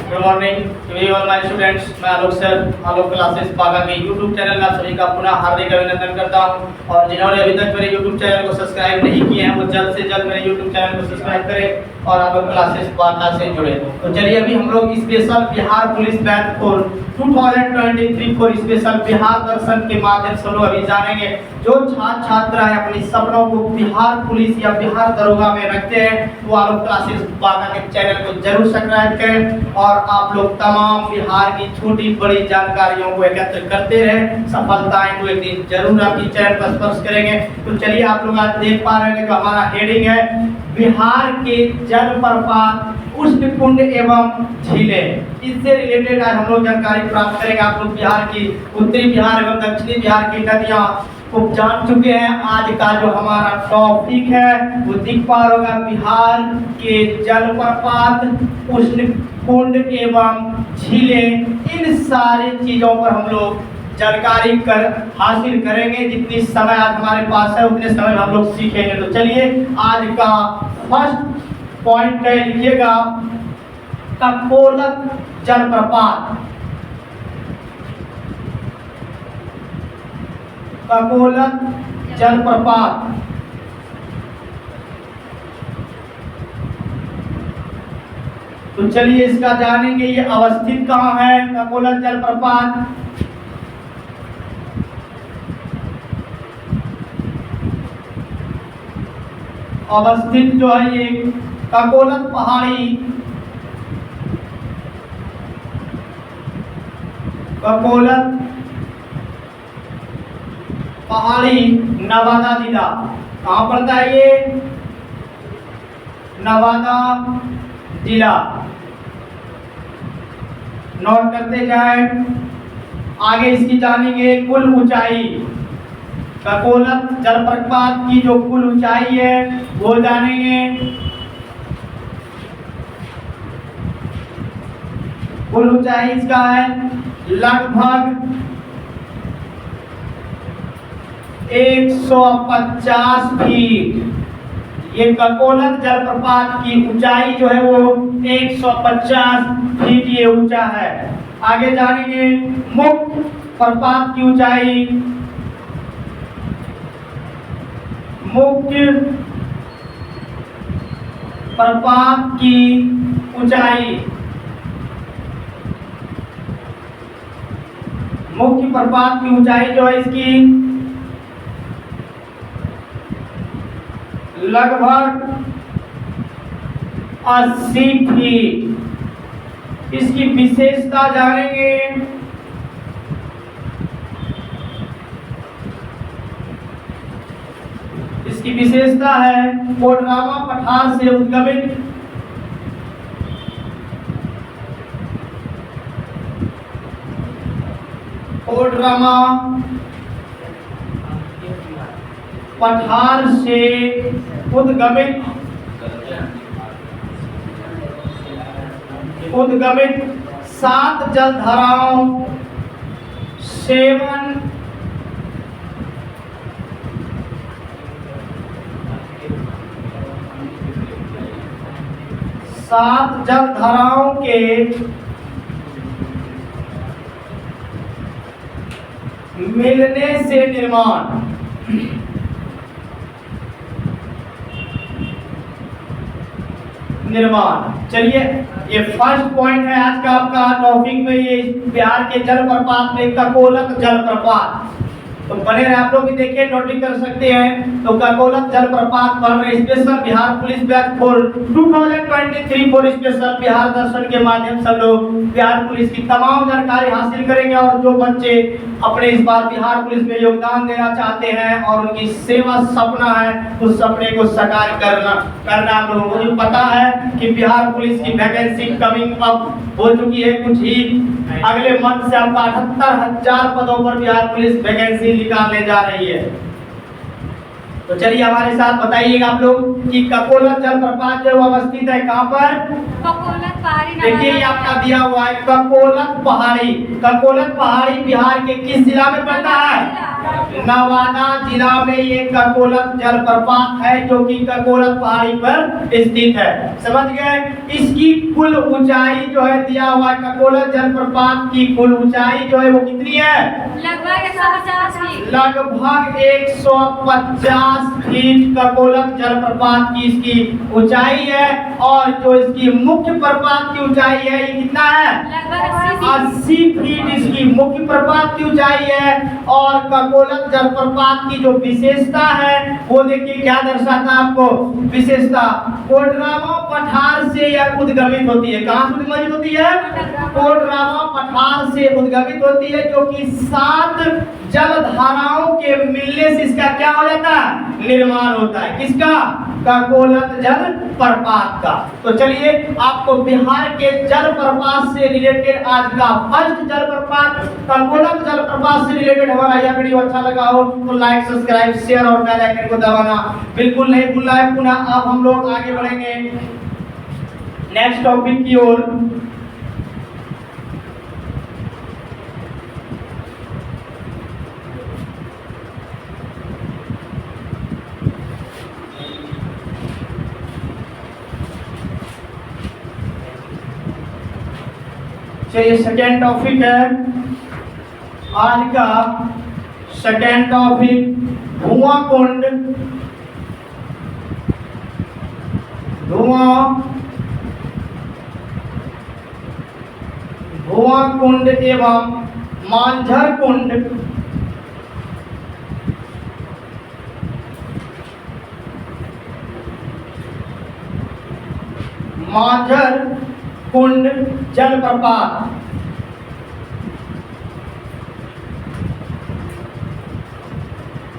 Good morning to all my students. मैं Alok sir, आलोक classes बागा के यूट्यूब चैनल में आप सभी का पुनः हार्दिक अभिनंदन करता हूं। और जिन्होंने अभी तक मेरे यूट्यूब चैनल को सब्सक्राइब नहीं किए हैं वो जल्द से जल्द मेरे यूट्यूब चैनल को सब्सक्राइब करें और आलोक क्लासेस बागा से जुड़े। तो चलिए अभी हम लोग special Bihar police batch for 2023 for special Bihar दर्शन के माध्यम से लोग अभी जानेंगे। जो छात्र छात्रा है अपने सपनों को बिहार पुलिस या बिहार दरोगा में रखते हैं वो आलोक क्लासेस बागा के चैनल को जरूर सब्सक्राइब करें और आप लोग तमाम बिहार की छोटी बड़ी जानकारियों को एकत्र करते रहें। सफलताएं तो एक दिन जरूर आपकी चैनल पर स्पर्श करेंगे। तो चलिए आप लोग आज देख पा रहे हैं कि हमारा हेडिंग है बिहार के जलप्रपात, उष्ण कुंड एवं झीलें। इससे रिलेटेड आज हम लोग जानकारी प्राप्त करेंगे। आप लोग बिहार की उत्तरी बिहार एवं दक्षिणी बिहार की नदियां को जान चुके हैं। आज का जो हमारा टॉपिक है वो दिख पा रहा होगा बिहार के जलप्रपात, उष्ण कुंड एवं झीलें। इन सारी चीजों पर हम लोग जानकारी हासिल करेंगे। जितनी समय आज हमारे पास है उतने समय हम लोग सीखेंगे। तो चलिए आज का फर्स्ट पॉइंट लिखिएगा ककोलत जलप्रपात। ककोलत जलप्रपात तो चलिए इसका जानेंगे ये अवस्थित कहाँ है। ककोलत जलप्रपात अवस्थित जो है ये ककोलत पहाड़ी, ककोलत पहाड़ी नवादा जिला। कहाँ पड़ता है ये? नवादा जिला। नोट करते जाए। आगे इसकी जानेंगे कुल ऊंचाई। ककोलत जलप्रपात की जो कुल ऊंचाई है वो जानेंगे। कुल ऊंचाई इसका है लगभग 150 फीट। ये ककोलत जलप्रपात की ऊंचाई जो है वो 150 फीट ये ऊंचा है। आगे जानेंगे मुख्य प्रपात की ऊंचाई। मुख्य प्रपात की ऊंचाई, मुख्य प्रपात की ऊंचाई जो है इसकी लगभग 80 फीट। इसकी विशेषता जानेंगे। इसकी विशेषता है कोडरमा पठार से उद्गमित कोडरमा पठार से उद्गमित 7 जलधाराओं 7 जलधाराओं के मिलने से निर्माण। चलिए ये फर्स्ट पॉइंट है आज का आपका टॉपिक में। ये बिहार के जलप्रपात में ककोलत जलप्रपात। तो बने रहे आप लोग भी देखिए, नोटिंग कर सकते हैं। तो ककोलत जलप्रपात पर special Bihar police batch for 2023 for special Bihar दर्शन के माध्यम से लोग बिहार पुलिस की तमाम जानकारी हासिल करेंगे। और जो बच्चे अपने इस बार बिहार पुलिस में योगदान देना चाहते हैं और उनकी सेवा सपना है उस सपने को साकार करना आप लोगों को पता है कि बिहार पुलिस की वैकेंसी कमिंग अप हो चुकी है। कुछ ही अगले मंथ से आपका 78,000 पदों पर बिहार पुलिस वैकेंसी निकालने जा रही है। तो चलिए हमारे साथ बताइएगा आप लोग कि ककोलत जलप्रपात जो अवस्थित है कहाँ पर? ककोलत पहाड़ी। देखिए ये आपका दिया हुआ है ककोलत पहाड़ी। ककोलत पहाड़ी बिहार के किस जिला में पड़ता है? नवादा जिला में ये ककोलत जलप्रपात है जो कि ककोलत पहाड़ी पर स्थित है। समझ गए? इसकी कुल ऊंचाई जो है दिया हुआ है, ककोलत जलप्रपात की कुल ऊंचाई जो है वो कितनी है? लगभग 150 फीट। लगभग 150 फीट ककोलत जलप्रपात की इसकी ऊंचाई है। और जो इसकी मुख्य प्रपात की ऊंचाई है ये कितना है? लगभग 80 फीट इसकी मुख्य प्रपात की ऊंचाई है। और ककोलत जलप्रपात की जो विशेषता है वो देखिए क्या दर्शाता है आपको विशेषता। कोडरामा पठार से यह उद्गमित होती है। कहां से उद्गमित होती है? कोडरामा पठार से उद्गमित होती है, जो कि 7 जलधाराओं के मिलने से इसका क्या हो जाता है? निर्माण होता है। किसका? ककोलत जलप्रपात का। तो चलिए आपको बिहार के जलप्रपात से रिलेटेड आज का फर्स्ट जलप्रपात ककोलत जलप्रपात से रिलेटेड हमारा यह वीडियो अच्छा लगा हो तो लाइक, सब्सक्राइब, शेयर और बेल आइकन को दबाना बिल्कुल नहीं भूलना है। पुनः अब हम लोग आगे बढ़ेंगे नेक्स्ट टॉपिक की ओर। चलिए सेकेंड टॉपिक है आज का। सेकेंड टॉपिक धुआं कुंड, धुआं कुंड एवं मांझर कुंड। मांझर कुंड जलप्रपात।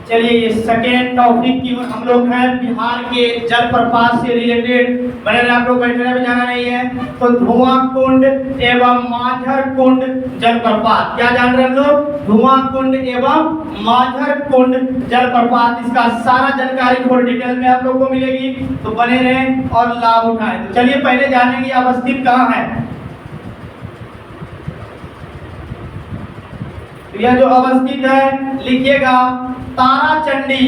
चलिए ये सेकेंड टॉपिक की ओर हम लोग हैं। बिहार के जलप्रपात से रिलेटेड बने रहे, आप लोग बैठे रहे, जाना नहीं है। तो धुआं कुंड एवं मांझर कुंड जलप्रपात क्या जान रहे हैं हम लोग? धुआं कुंड एवं मांझर कुंड जलप्रपात, इसका सारा जानकारी थोड़ी डिटेल में आप लोग को मिलेगी, तो बने रहें और लाभ उठाएं। तो चलिए पहले जानेंगे अवस्थित कहाँ है। यह जो अवस्थित है लिखिएगा ताराचंडी,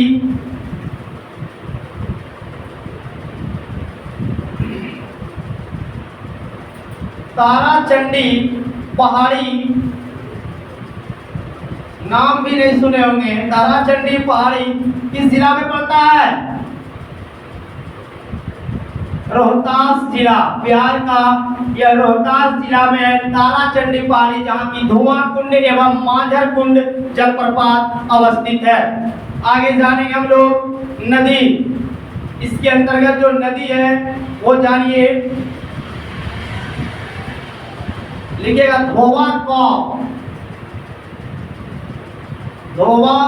ताराचंडी पहाड़ी, नाम भी नहीं सुने होंगे। ताराचंडी पहाड़ी किस जिला में पड़ता है? रोहतास जिला, बिहार का यह रोहतास जिला में है ताराचंडी पहाड़ी, जहाँ की धुआं कुंड एवं मांझर कुंड जलप्रपात अवस्थित है। आगे जानेंगे हम लोग नदी। इसके अंतर्गत जो नदी है वो जानिए, लिखिएगा धोवा कौ, धोवा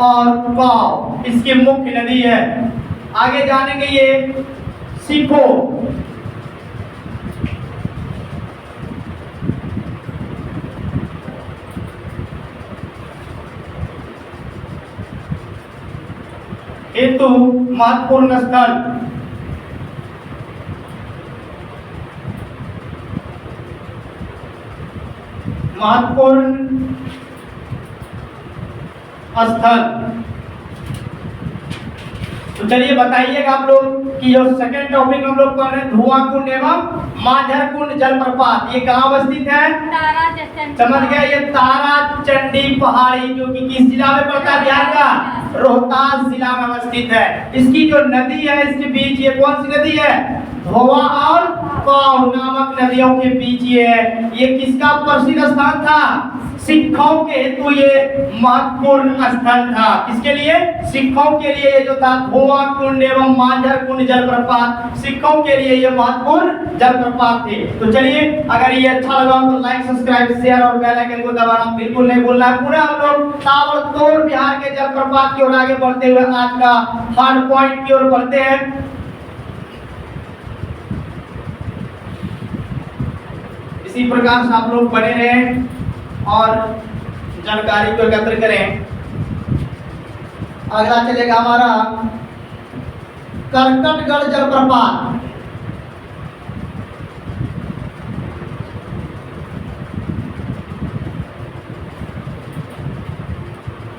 और कौ इसकी मुख्य नदी है। आगे जानेंगे ये सिखो, हेतु महत्वपूर्ण स्थल, महत्वपूर्ण स्थल। तो चलिए बताइएगा आप लोग कि जो सेकंड टॉपिक हम लोग पढ़ रहे हैं धुआं कुंड एवं मांझर कुंड जलप्रपात, ये कहाँ अवस्थित है? समझ गए? ये ताराचंडी पहाड़ी जो कि किस जिला में पड़ता है? बिहार का रोहतास जिला में अवस्थित है। इसकी जो नदी है इसके बीच ये कौन सी नदी है? धोवा और कौ नामक नदियों के बीच ये है। ये किसका प्रसिद्ध स्थान था? सिखों के हेतु ये महत्वपूर्ण स्थल था। किसके लिए? सिखों के लिए ये जो था धुआं कुंड एवं मांझर कुंड जलप्रपात सिखों के लिए ये महत्वपूर्ण जलप्रपात थे। तो चलिए अगर ये अच्छा लगा तो लाइक, सब्सक्राइब, शेयर और बेल आइकन को दबाना बिल्कुल नहीं भूलना है। पूरा हम लोग ताबड़तोड़ बिहार के जलप्रपात की ओर आगे बढ़ते हुए आज का हार्ड पॉइंट की ओर बढ़ते हैं। इसी प्रकार से आप लोग बने रहें और जानकारी को एकत्र करें। अगला चलेगा हमारा करकटगढ़ जलप्रपात।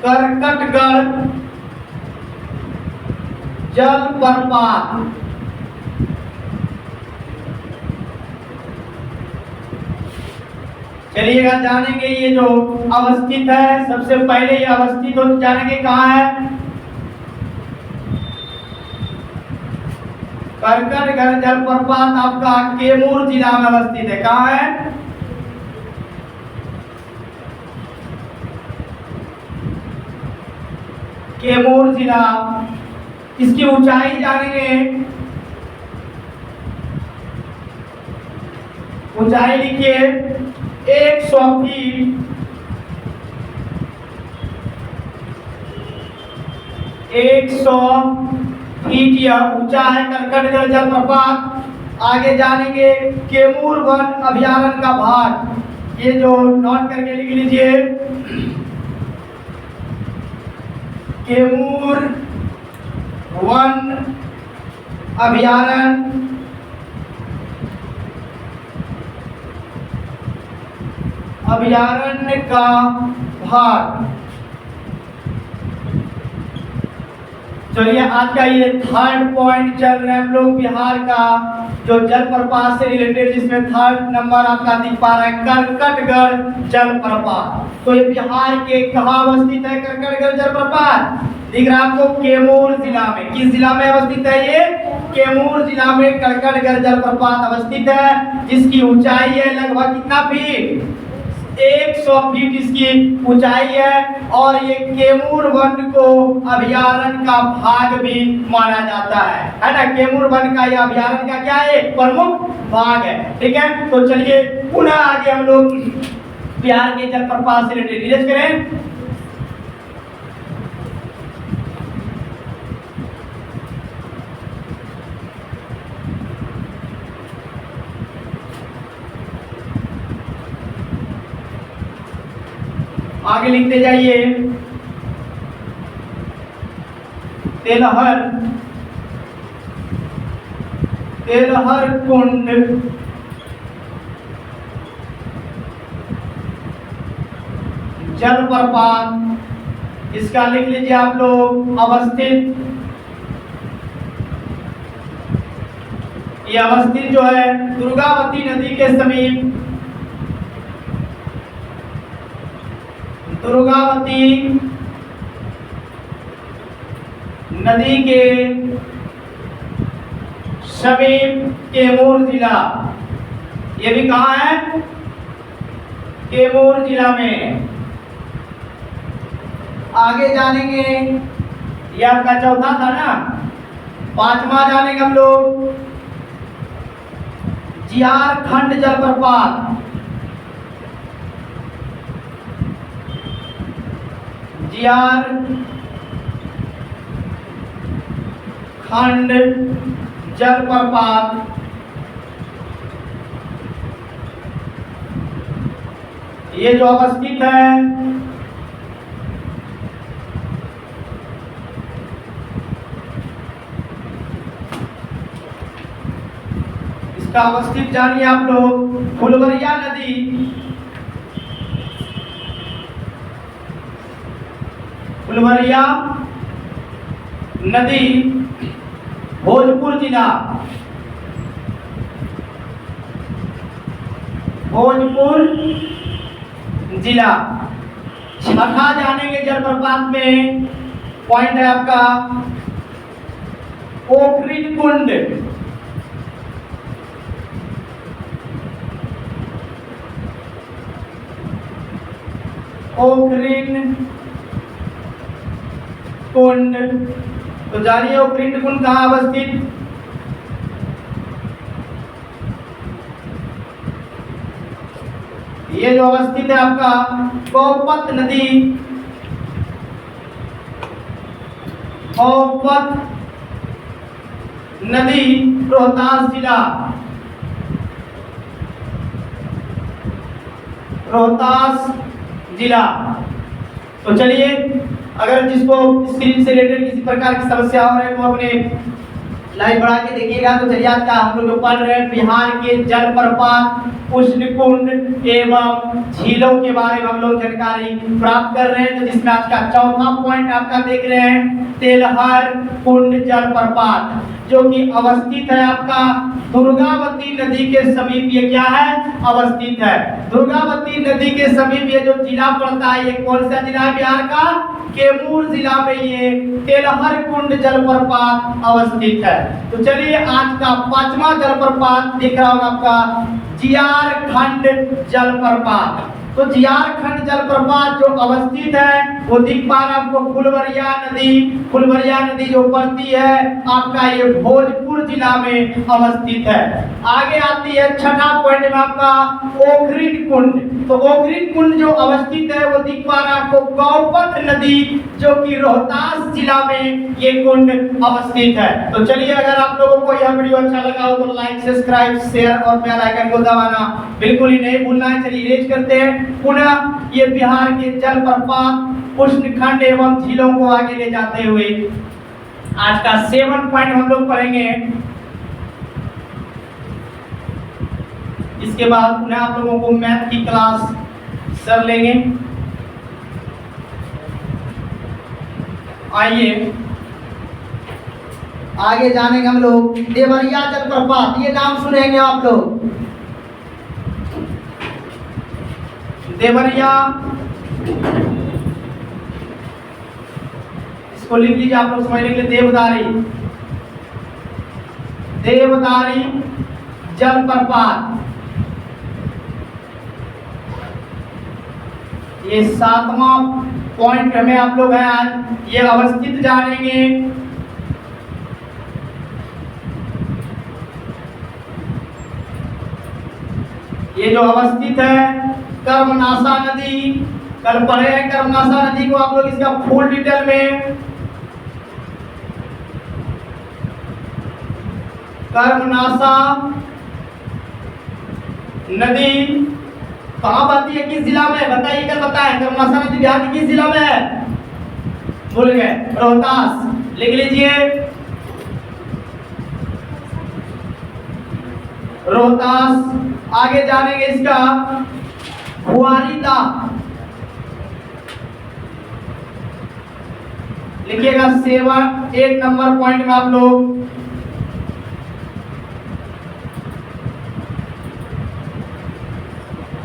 करकटगढ़ जलप्रपात। चलिएगा जानेंगे ये जो अवस्थित है, सबसे पहले ये अवस्थित हो जानेंगे कहाँ है। करकटगढ़ जलप्रपात आपका कैमूर जिला में अवस्थित है। कहाँ है? कैमूर जिला। इसकी ऊंचाई जानेंगे। ऊंचाई लिखिए 100 फीट। 100 फीट यह ऊंचा है करकटगढ़ जलप्रपात। आगे जानेंगे कैमूर वन अभयारण्य का भाग। ये जो नोट करके लिख लीजिए, कैमूर वन अभयारण्य का भाग। चलिए आज का ये थर्ड पॉइंट चल रहा है हम लोग बिहार का जो जलप्रपात से रिलेटेड, जिसमें थर्ड नंबर आपका दिख पा रहा है करकटगढ़ जलप्रपात। तो ये बिहार के कहाँ अवस्थित है करकटगढ़ जलप्रपात? दिख रहा है आपको कैमूर जिला में। किस जिला में अवस्थित है ये? कैमूर जिला में करकटगढ़ जलप्रपात अवस्थित है, जिसकी ऊंचाई है लगभग कितना फीट? 100 फीट इसकी ऊंचाई है। और ये कैमूर वन को अभयारण्य का भाग भी माना जाता है ना। कैमूर वन का ये अभयारण्य का क्या है? प्रमुख भाग है। ठीक है, तो चलिए पुनः आगे हम लोग बिहार के जलप्रपात से रिलेटेड रिसर्च करें। आगे लिखते जाइए। तेलहर कुंड जलप्रपात, इसका लिख लीजिए आप लोग अवस्थित। ये अवस्थित जो है दुर्गावती नदी के समीप, दुर्गावती नदी के समीप कैमूर जिला। ये भी कहाँ है? कैमूर जिला में। आगे जानेंगे, ये आपका चौथा था ना। पांचवा जानेंगे हम लोग झारखंड जलप्रपात। झारखंड जलप्रपात। ये जो अवस्थित है इसका अवस्थित जानिए आप लोग फुलवरिया नदी। फुलवरिया नदी भोजपुर जिला। भोजपुर जिला। छठा जानेंगे जलप्रपात में पॉइंट है आपका पोखरिन कुंड। पोखरिन कुंड। तो जानिए पोखरिन कुंड कहाँ अवस्थित? ये जो अवस्थित है आपका गौपत नदी, गौपत नदी रोहतास जिला। रोहतास जिला। तो चलिए, अगर जिसको स्क्रीन से रिलेटेड किसी प्रकार की समस्या हो रही है तो अपने लाइव बढ़ा के देखिएगा। तो चलिए आज का हम लोग जो पढ़ रहे हैं बिहार के जलप्रपात, उष्णकुंड एवं झीलों के बारे में हम लोग जानकारी प्राप्त कर रहे हैं। तो जिसमें आज का चौथा पॉइंट आपका देख रहे हैं तेलहर कुंड जलप्रपात, जो कि अवस्थित है आपका दुर्गावती नदी के समीप। ये क्या है? अवस्थित है दुर्गावती नदी के समीप। ये जो जिला पड़ता है, ये कौन सा जिला है बिहार का? कैमूर जिला में ये तेलहर कुंड जलप्रपात अवस्थित है। तो चलिए आज का पांचवा जलप्रपात दिख रहा होगा आपका जियारखंड जलप्रपात। तो जियारखंड जलप्रपात जो अवस्थित है वो दिख पा रहा है आपको फुलवरिया नदी। फुलवरिया नदी जो पड़ती है आपका ये भोजपुर जिला में अवस्थित है। आगे आती है छठा पॉइंट में आपका ओखरीन कुंड। तो ओखरीन कुंड जो अवस्थित है वो दिख पा रहा है आपको गौपथ नदी, जो कि रोहतास जिला में ये कुंड अवस्थित है। तो चलिए अगर आप लोगों को यह वीडियो अच्छा लगा हो तो लाइक, सब्सक्राइब, शेयर और बेल आइकन को दबाना बिल्कुल ही नहीं भूलना है। चलिए इरेज करते हैं पुनः ये बिहार के जलप्रपात, उष्णखंड एवं झीलों को आगे ले जाते हुए आज का 7 पॉइंट हम लोग पढ़ेंगे। इसके बाद पुनः आप लोगों को मैथ की क्लास सर लेंगे। आइए आगे जानेंगे हम लोग देवरिया जलप्रपात। ये नाम सुनेंगे आप लोग, देवरिया। इसको लिख लीजिए आप लोग समझने के लिए। देवदारी, देवदारी जलप्रपात ये 7वां पॉइंट में आप लोग हैं आज। ये अवस्थित जानेंगे ये जो अवस्थित है कर्मनाशा नदी। कल पढ़े हैं कर्मनाशा नदी को आप लोग, इसका फुल डिटेल में। कर्मनाशा नदी कहाँ बहती है, किस जिला में? बताइए, कल बताएं। कर्मनाशा नदी बिहार के किस जिला में है? भूल गए? रोहतास। लिख लीजिए रोहतास। आगे जानेंगे इसका फुआरीदा। लिखिएगा 8 नंबर पॉइंट में आप लोग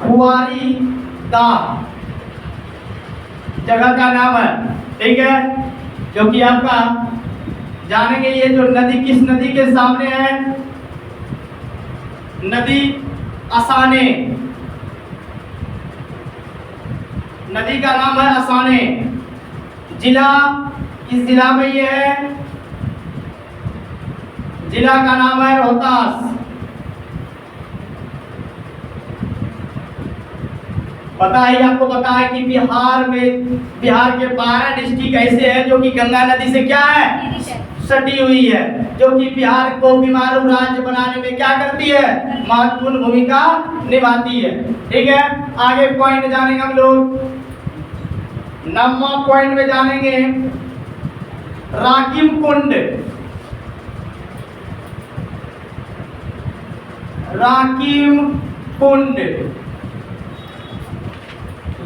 फुआरीदा जगह का नाम है, ठीक है, जो कि आपका जानेंगे। ये जो नदी किस नदी के सामने है? नदी असाने। नदी का नाम है असाने। जिला, किस जिला में ये है? जिला का नाम है रोहतास। पता है आपको, पता है कि बिहार के 12 डिस्ट्रिक्ट ऐसे हैं जो कि गंगा नदी से क्या है? सटी हुई है, जो कि बिहार को बीमारू राज्य बनाने में क्या करती है? महत्वपूर्ण भूमिका निभाती है, ठीक है। आगे पॉइंट जानेंगे हम लोग। 9वां पॉइंट में जानेंगे राकिम कुंड। राकिम कुंड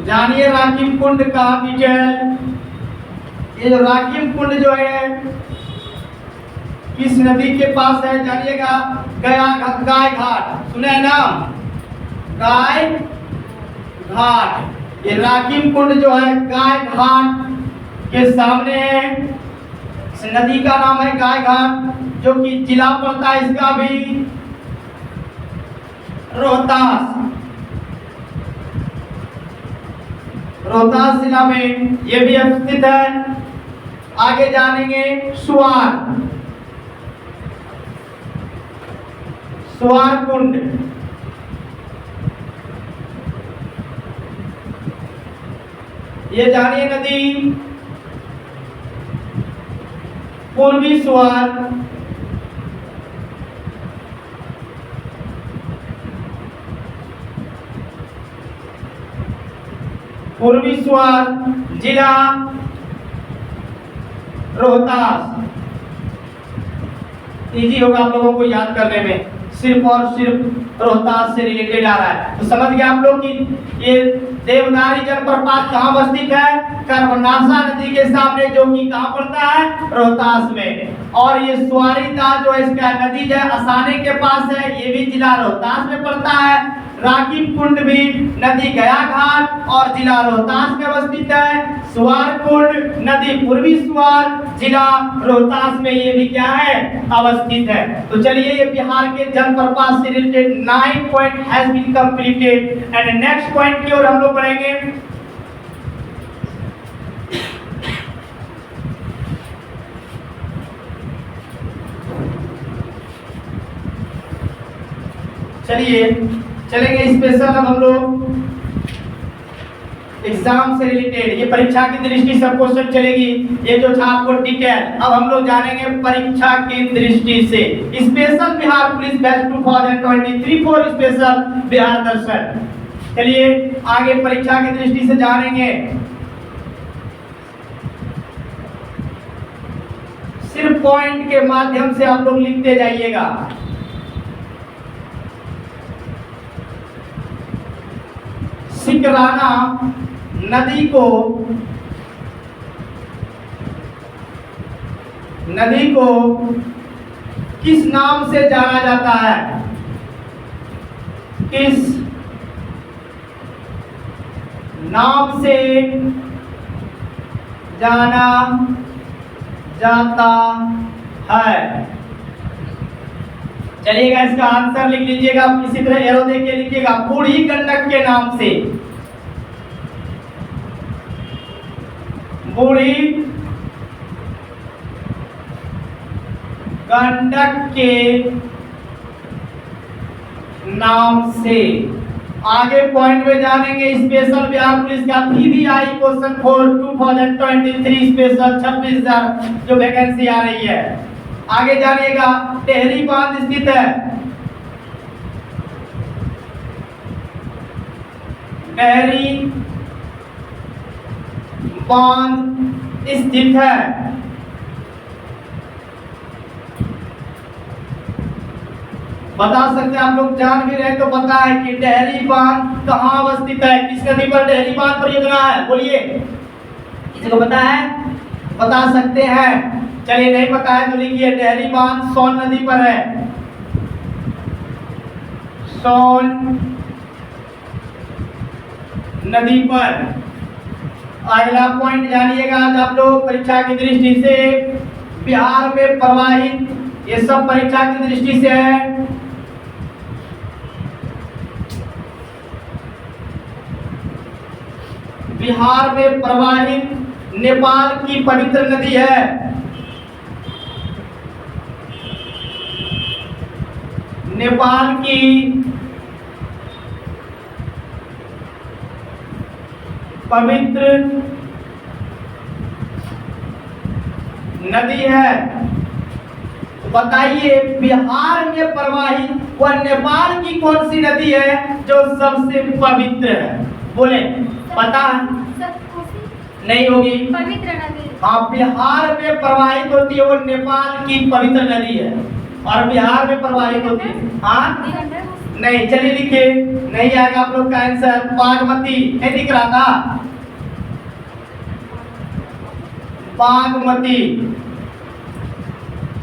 जानिए राकिम कुंड का डिटेल। ये जो राकिम कुंड जो है किस नदी के पास है जानिएगा? गाय घाट। सुने हैं नाम? गाय घाट। ये राकिम कुंड जो है गाय घाट के सामने है। इस नदी का नाम है गाय घाट, जो कि जिला पड़ता है इसका भी रोहतास। रोहतास जिला में ये भी स्थित है। आगे जानेंगे सुआर। सुआर कुंड ये जानिए नदी पूर्वी सुआर। पूर्वी सुआर जिला रोहतास। इजी होगा आप लोगों को याद करने में, सिर्फ और सिर्फ रोहतास से रिलेटेड आ रहा है। तो समझ गए आप लोग कि ये देवनारी जलप्रपात कहाँ स्थित है? कर्मनाशा नदी के सामने, जो कि कहाँ पड़ता है? रोहतास में। और ये स्वारिता जो इसका नदी है असाने के पास है, ये भी जिला रोहतास में पड़ता है। राकीब कुंड भी नदी गया घाट और जिला रोहतास में अवस्थित है। सुवार कुंड नदी पूर्वी सुवार जिला रोहतास में, ये भी क्या है? अवस्थित है। तो चलिए ये बिहार के जलप्रपात से related 9 point has been completed and next point की ओर हम लोग बढ़ेंगे। चलिए चलेंगे स्पेशल। अब हम लोग एग्जाम से रिलेटेड, ये परीक्षा की दृष्टि से क्वेश्चन चलेगी, ये जो था आपको डिटेल। अब हम लोग जानेंगे परीक्षा की दृष्टि से special Bihar police batch 2023 for special Bihar दर्शन। चलिए आगे परीक्षा की दृष्टि से जानेंगे। सिर्फ पॉइंट के माध्यम से आप लोग लिखते जाइएगा। सिकराना नदी को किस नाम से जाना जाता है? किस नाम से जाना जाता है? चलिएगा इसका आंसर लिख लीजिएगा, इसी तरह एरो देख के लिखिएगा। बूढ़ी गंडक के नाम से, बूढ़ी गंडक के नाम से। आगे पॉइंट में जानेंगे स्पेशल बिहार पुलिस का पीवीआई क्वेश्चन फॉर 2023 स्पेशल 26,000 जो वैकेंसी आ रही है। आगे जानिएगा टेहरी बांध स्थित है, टेहरी बांध स्थित है। बता सकते हैं आप लोग, जान भी रहे तो पता है कि टेहरी बांध कहाँ अवस्थित है, किस नदी पर टेहरी बांध परियोजना है? बोलिए, किसी को पता है? बता सकते हैं। चलिए नहीं पता है तो लिखिए टेहरी बांध सोन नदी पर है, सोन नदी पर। अगला पॉइंट जानिएगा आज आप लोग परीक्षा की दृष्टि से बिहार में प्रवाहित, ये सब परीक्षा की दृष्टि से है। बिहार में प्रवाहित नेपाल की पवित्र नदी है, नेपाल की पवित्र नदी है। तो बताइए बिहार में प्रवाहित वह नेपाल की कौन सी नदी है जो सबसे पवित्र है? बोले, पता नहीं होगी? पवित्र नदी। हाँ, बिहार में प्रवाहित होती है वो नेपाल की पवित्र नदी है और बिहार में प्रवाहित होती है। हाँ नहीं, चलिए लिखिए, नहीं आएगा आप लोग का आंसर। बागमती, नहीं दिख रहा था? बागमती।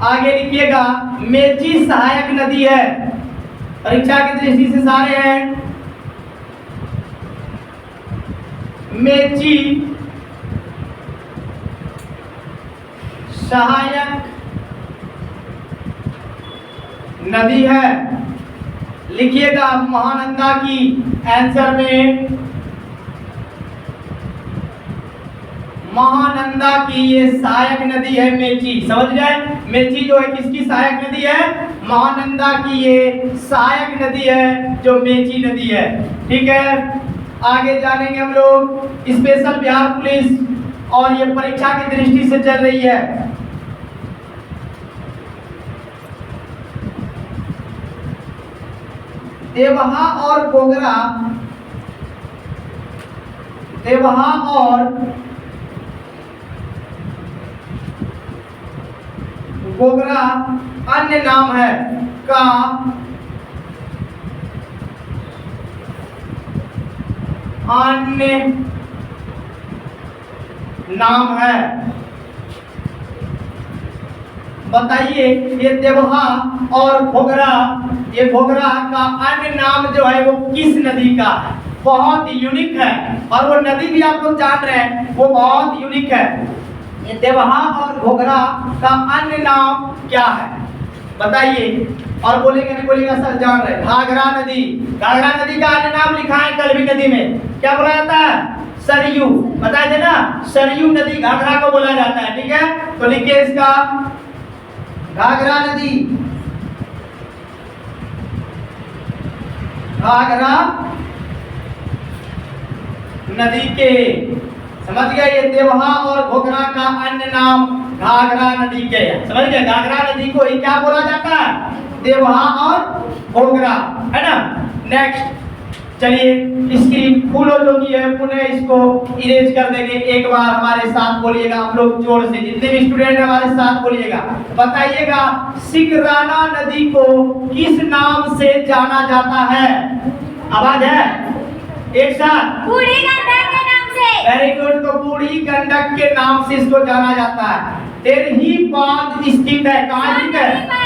आगे लिखिएगा मेची सहायक नदी है, परीक्षा की दृष्टि से सारे हैं। मेची सहायक नदी है। लिखिएगा महानंदा की आंसर में, महानंदा की ये सहायक नदी है मेची। समझ गए? मेची जो है किसकी सहायक नदी है? महानंदा की ये सहायक नदी है जो मेची नदी है। ठीक है, आगे जानेंगे हम लोग स्पेशल बिहार पुलिस और ये परीक्षा की दृष्टि से चल रही है। देवहा और गोगरा, देवहा और घोघरा अन्य नाम है का अन्य नाम है। बताइए ये देवहा और घोघरा, ये घोघरा का अन्य नाम जो है वो किस नदी का है? बहुत यूनिक है और वो नदी भी आप लोग जान रहे हैं वो बहुत यूनिक है। ये देवहा और घोघरा का अन्य नाम क्या है बताइए। और बोलेंगे नहीं बोलेगा सर जान रहे। घाघरा नदी, घाघरा नदी का अन्य नाम लिखा है कलवी नदी में, क्या बोला जाता है? सरयू। बताए थे ना, सरयू नदी घाघरा को बोला जाता है। ठीक है, तो लिखिए इसका घाघरा नदी, घाघरा नदी के, समझ गए? ये देवहा और घोघरा का अन्य नाम घाघरा नदी के, समझ गए? घाघरा नदी को ही क्या बोला जाता है? देवहा और घोघरा, है ना। नेक्स्ट चलिए स्क्रीन फुल हो चुकी है, पुनः इसको इरेज कर देंगे। एक बार हमारे साथ बोलिएगा आप लोग जोर से, जितने भी स्टूडेंट हमारे साथ बोलिएगा, बताइएगा सिकराना नदी को किस नाम से जाना जाता है? आवाज है एक साथ? बूढ़ी गंडक के नाम से। वेरी गुड, तो बूढ़ी गंडक के नाम से इसको जाना जाता है। तेरही बांध स्थित है, कहाँ स्थित है?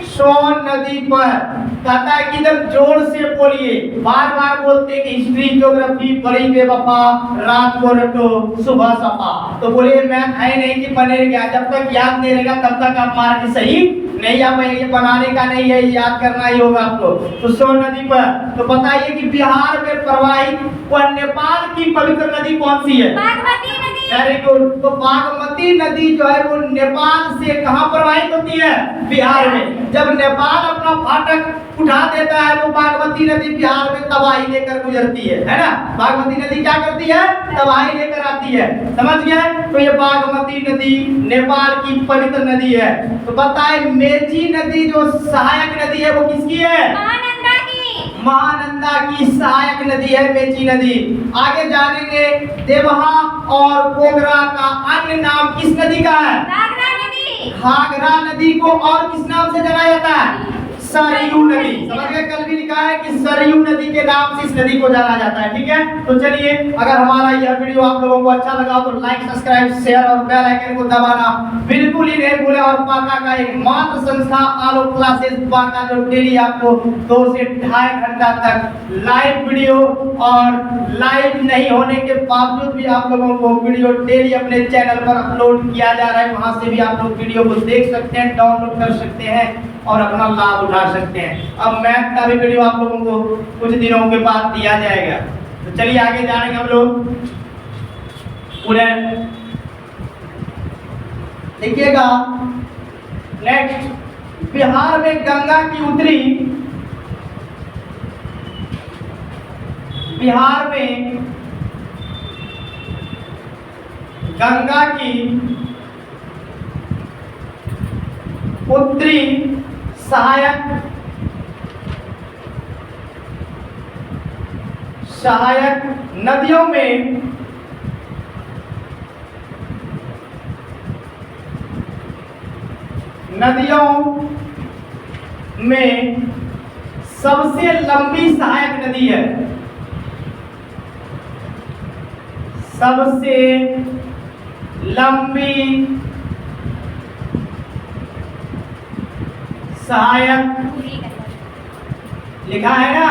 सोन नदी पर। कहता है कि इधर जोर से बोलिए, बार बार बोलते हैं कि हिस्ट्री ज्योग्राफी बड़ी बेवफा, रात को रटो सुबह सपा। तो बोलिए मैथ है नहीं कि बने गया, जब तक याद नहीं रहेगा तब तक आप मार के सही नहीं आ पाएंगे। बनाने का नहीं है, याद करना ही होगा आपको। तो सोन नदी पर, तो बताइए कि बिहार में प्रवाहित वह नेपाल की पवित्र नदी कौन सी है? बागमती नदी। वेरी गुड, तो बागमती नदी जो है वो नेपाल से कहाँ प्रवाहित होती है? बिहार में। जब नेपाल अपना फाटक उठा देता है तो बागमती नदी बिहार में तबाही लेकर गुजरती है ना। बागमती नदी क्या करती है? तबाही लेकर आती है, समझ गए? तो ये बागमती नदी नेपाल की पवित्र नदी है। तो बताए मेची नदी जो सहायक नदी है वो किसकी है? महानंदा की। महानंदा की सहायक नदी है मेची नदी। आगे जानेंगे देवहा और घोघरा का अन्य नाम किस नदी का है? घाघरा नदी। घाघरा नदी को और किस नाम से जाना जाता है? सरयू नदी। समझ गए? कल भी लिखा है कि सरयू नदी के नाम से इस नदी को जाना जाता है। ठीक है, तो चलिए अगर हमारा यह वीडियो आप लोगों को अच्छा लगा तो लाइक सब्सक्राइब शेयर और बेल आइकन को दबाना बिल्कुल ही नहीं भूलें। और बांका का एक मात्र संस्था आलोक क्लासेस बांका जो डेली आपको 2 से 2.5 घंटा तक लाइव वीडियो और लाइव नहीं होने के बावजूद भी आप लोगों को वीडियो डेली अपने चैनल पर अपलोड किया जा रहा है। वहां से भी आप लोग वीडियो को देख सकते हैं, डाउनलोड कर सकते हैं और अपना लाभ उठा सकते हैं। अब मैथ का भी वीडियो आप लोगों को कुछ दिनों के बाद दिया जाएगा। तो चलिए आगे जानेंगे हम लोग। पूरे देखिएगा नेक्स्ट, बिहार में गंगा की उत्तरी, बिहार में गंगा की उत्तरी सहायक नदियों में सबसे लंबी सहायक नदी है, सबसे लंबी सहायक लिखा है ना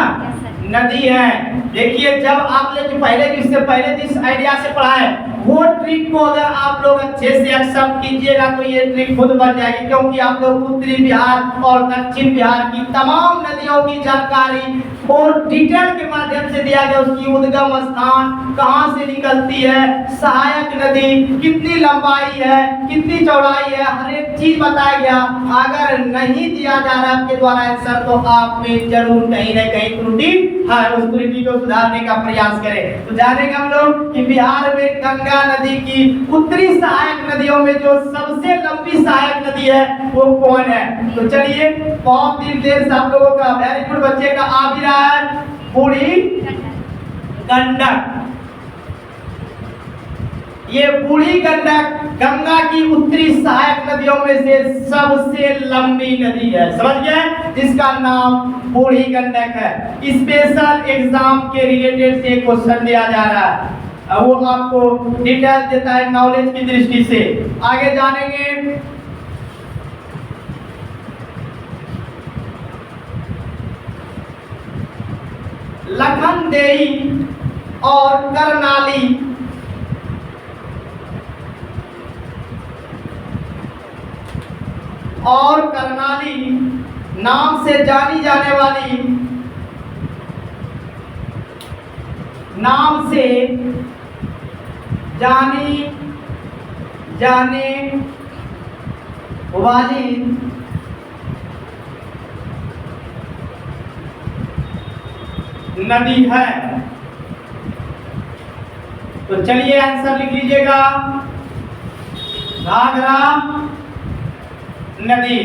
नदी है। देखिए जब आप लोग पहले इससे पहले जिस आइडिया से पढ़ा है वो ट्रिक को अगर आप लोग अच्छे से एक्सेप्ट कीजिएगा तो ये ट्रिक खुद बन जाएगी, क्योंकि आप लोग उत्तरी बिहार और दक्षिण बिहार की तमाम नदियों की जानकारी और डिटेल के माध्यम से दिया गया। उसकी उद्गम स्थान, कहां से निकलती है, सहायक नदी कितनी लंबाई है, कितनी चौड़ाई है, हर एक चीज बताया गया। अगर नहीं दिया जा रहा है आपके द्वारा आंसर तो आप में जरूर कहीं ना कहीं त्रुटि है, उस त्रुटि को सुधारने का प्रयास करें। तो जानेंगे हम लोग कि बिहार में गंगा नदी की उत्तरी सहायक नदियों में जो सबसे लंबी सहायक नदी है वो कौन है। तो चलिए बहुत देर से आप लोगों का वेरी गुड बच्चे का आ भी रहा है, बूढ़ी गंडक। ये बूढ़ी गंडक गंगा की उत्तरी सहायक नदियों में से सबसे लंबी नदी है, समझ गए, जिसका नाम बूढ़ी गंडक है। स्पेशल एग्जाम के रिलेटेड से क्वेश्चन दिया जा रहा है, वो आपको डिटेल देता है नॉलेज की दृष्टि से। आगे जानेंगे। लखनदेही और करनाली नाम से जानी जाने वाली नदी है। तो चलिए आंसर लिख लीजिएगा, घाघरा नदी।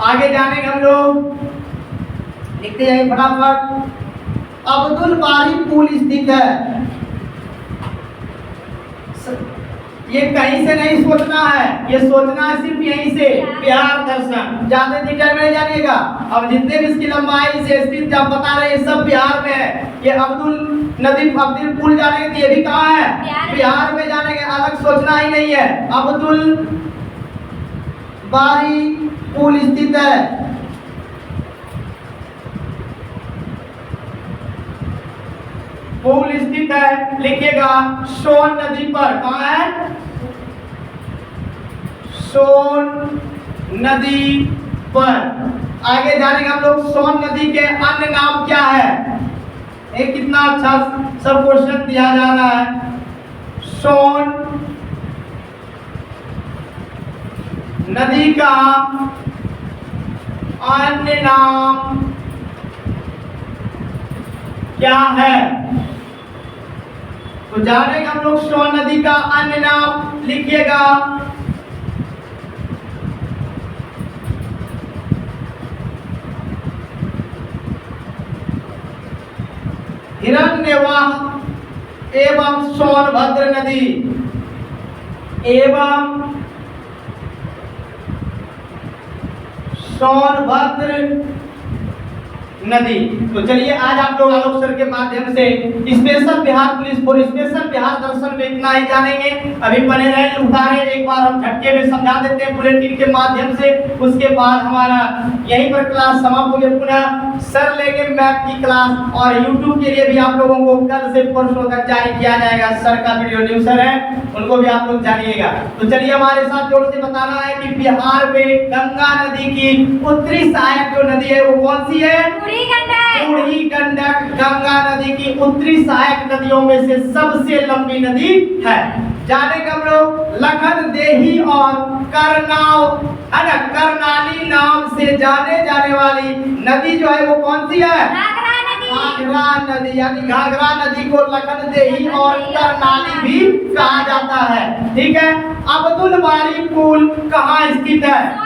आगे जानेंगे हम लोग, लिखते जाइए फटाफट। अब्दुल बारी पुल स्थित है। ये कहीं से नहीं सोचना है, ये सोचना है सिर्फ यहीं से, बिहार दर्शन। ज्यादा डिटेल में जानिएगा। अब जितने भी इसकी लंबाई से स्थित जब बता रहे हैं, सब बिहार में है। ये अब्दुल पुल जानेंगे तो ये भी कहाँ है, बिहार में जानेंगे, अलग सोचना ही नहीं है। अब्दुल बारी पुल स्थित है। पुल स्थित है, लिखिएगा सोन नदी पर। कहाँ है, सोन नदी पर। आगे जानेंगे हम लोग, सोन नदी के अन्य नाम क्या है। एक कितना अच्छा सब क्वेश्चन दिया जा रहा है। सोन नदी का अन्य नाम क्या है। तो जानेंगे हम लोग सोन नदी का अन्य नाम, लिखिएगा हिरण्यवाह एवं सोनभद्र नदी एवं सोनभद्र नदी। तो चलिए आज आप लोग आलोक सर के माध्यम से special Bihar police force special Bihar दर्शन में इतना ही जानेंगे। अभी बने रहे, उदाहरण एक बार हम झटके में समझा देते हैं बुलेटिन के माध्यम से। उसके बाद हमारा यहीं पर क्लास समाप्त हो गया। पुनः सर लेंगे मैथ की क्लास, और यूट्यूब के लिए भी आप लोगों को कल से परसों तक जारी किया जाएगा। सर का वीडियो न्यूज सर है, उनको भी आप लोग जानिएगा। तो चलिए हमारे साथ जोर से बताना है कि बिहार में गंगा नदी की उत्तरी सहायक जो नदी है वो कौन सी है, बूढ़ी गंडक गंगा नदी की उत्तरी सहायक नदियों में से सबसे लंबी नदी है। जानेंगे हम लोग लखनदेही और करनाली नाम से जाने जाने वाली नदी जो है वो कौन सी है, घाघरा नदी। यानी घाघरा नदी को लखनदेही और करनाली भी कहा जाता है। ठीक है। अब्दुल बारी पुल कहाँ स्थित है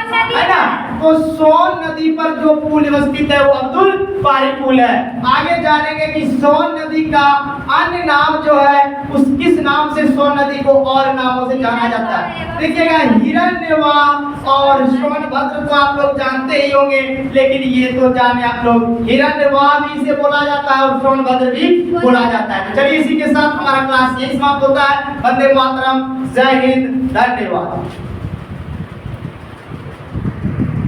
ना, तो सोन नदी पर जो पुल स्थित है वो अब्दुल बारी पुल है। आगे जानेंगे कि सोन नदी का अन्य नाम जो है उस किस नाम से सोन नदी को और नामों से जाना जाता है। देखिएगा हिरण्यवाह और सोनभद्र तो आप लोग जानते ही होंगे, लेकिन ये तो जाने आप लोग हिरण्यवाह भी इसे बोला जाता है और सोनभद्र भी बोला जाता है। चलिए इसी के साथ हमारा क्लास यही समाप्त होता है। वंदे मातरम, जय हिंद, धन्यवाद।